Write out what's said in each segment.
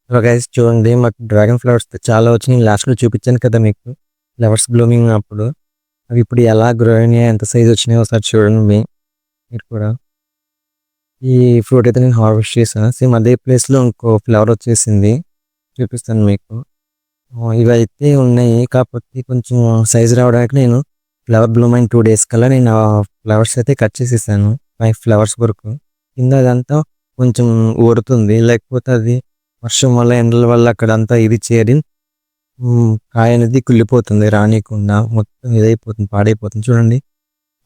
Hello guys చూడండి మాకు dragon flowers చాలా వచ్చినాయి. లాస్ట్లో చూపించాను కదా మీకు ఫ్లవర్స్ బ్లూమింగ్ అప్పుడు. అవి ఇప్పుడు ఎలా గ్రో అయినాయి, ఎంత సైజ్ వచ్చినాయో ఒకసారి చూడండి మీరు కూడా. ఈ ఫ్రూట్ అయితే నేను హార్వెస్ట్ చేశాను. సేమ్ అదే ప్లేస్లో ఇంకో ఫ్లవర్ వచ్చేసింది, చూపిస్తాను మీకు. ఇవైతే ఉన్నాయి, కాకపోతే కొంచెం సైజ్ రావడానికి నేను ఫ్లవర్ బ్లూమ్ అయిన 2 days కల్లా నేను ఆ ఫ్లవర్స్ అయితే కట్ చేసేసాను. 5 ఫ్లవర్స్ వరకు. కింద అదంతా కొంచెం ఊరుతుంది, లేకపోతే అది వర్షం వల్ల ఎండల వల్ల అక్కడంతా ఇది చేరి కాయ అనేది కుళ్ళిపోతుంది, రానియకుండా మొత్తం ఇదైపోతుంది, పాడైపోతుంది. చూడండి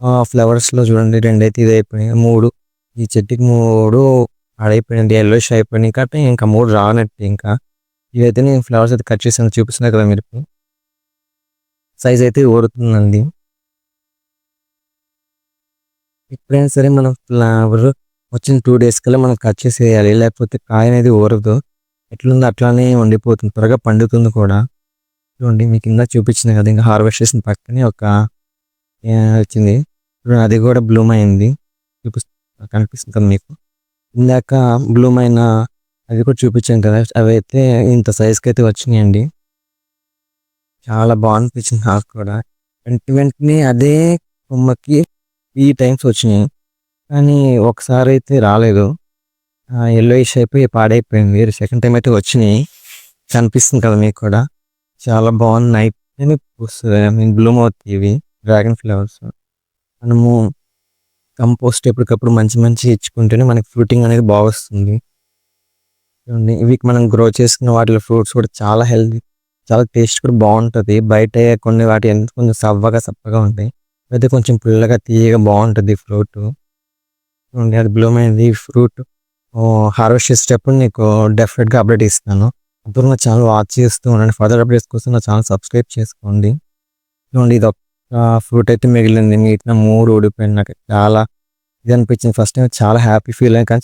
ఆ ఫ్లవర్స్లో చూడండి 2 అయితే ఇదైపోయినాయి, 3 ఈ చెట్టుకి 3 పాడైపోయినాయి, ఎల్లోష్ అయిపోయినాయి. కాబట్టి ఇంకా 3 రానట్టు. ఇంకా ఇవైతే నేను ఫ్లవర్స్ అయితే కట్ చేసాను, చూపిస్తున్నా కదా మీరు. సైజ్ అయితే ఊరుతుందండి. ఎప్పుడైనా సరే మనం ఫ్లవర్ వచ్చిన 2 days కల్లా మనం కట్ చేసేయాలి, లేకపోతే కాయ అనేది ఊరదు. ఎట్లుందో అట్లానే ఉండిపోతుంది, త్వరగా పండుతుంది కూడా. చూడండి మీకు కింద చూపించింది కదా, ఇంకా హార్వెస్ట్ చేసిన పక్కనే ఒక వచ్చింది చూడండి, అది కూడా బ్లూమ్ అయింది. కనిపిస్తుంది కదా మీకు. ఇందాక బ్లూమ్ అయిన అది కూడా చూపించాను కదా, అవి అయితే ఇంత సైజ్కి అయితే వచ్చినాయండి. చాలా బాగా అనిపించింది నాకు కూడా. వెంటనే అదే కొమ్మకి 3 times వచ్చినాయి, కానీ ఒకసారి అయితే రాలేదు. ఎల్లోయిష్ అయిపోయి పాడైపోయింది. సెకండ్ టైం అయితే వచ్చినాయి, కనిపిస్తుంది కదా మీకు కూడా. చాలా బాగుంది. నైట్ బ్లూమ్ అవుతాయి ఇవి డ్రాగన్ ఫ్లవర్స్. మనము కంపోస్ట్ ఎప్పటికప్పుడు మంచి మంచి ఇచ్చుకుంటేనే మనకి ఫ్రూటింగ్ అనేది బాగా వస్తుంది. చూడండి ఇవి మనం గ్రో చేసుకున్న వాటిలో ఫ్రూట్స్ కూడా చాలా హెల్తీ, చాలా టేస్ట్ కూడా బాగుంటుంది. బయట కొన్ని వాటి కొంచెం సప్పగా ఉంటాయి, అయితే కొంచెం పుల్లగా తీయగా బాగుంటుంది ఫ్రూట్. చూడండి అది బ్లూమ్ అయింది. ఫ్రూట్ హార్వెస్ట్ చేసేటప్పుడు నీకు డెఫినెట్గా అప్డేట్ ఇస్తాను. అప్పుడు నా ఛానల్ వాచ్ చేస్తూ ఉండండి. ఫర్దర్ అప్డేట్స్ కోసం నా ఛానల్ సబ్స్క్రైబ్ చేసుకోండి. చూడండి ఇది ఒక ఫ్రూట్ అయితే మిగిలింది, మిగతా 3 ఊడిపోయింది. నాకు చాలా ఇది అనిపించింది. ఫస్ట్ టైం చాలా హ్యాపీ ఫీల్ అయ్యాను, కానీ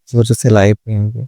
చివరి చూస్తే ఇలా అయిపోయింది.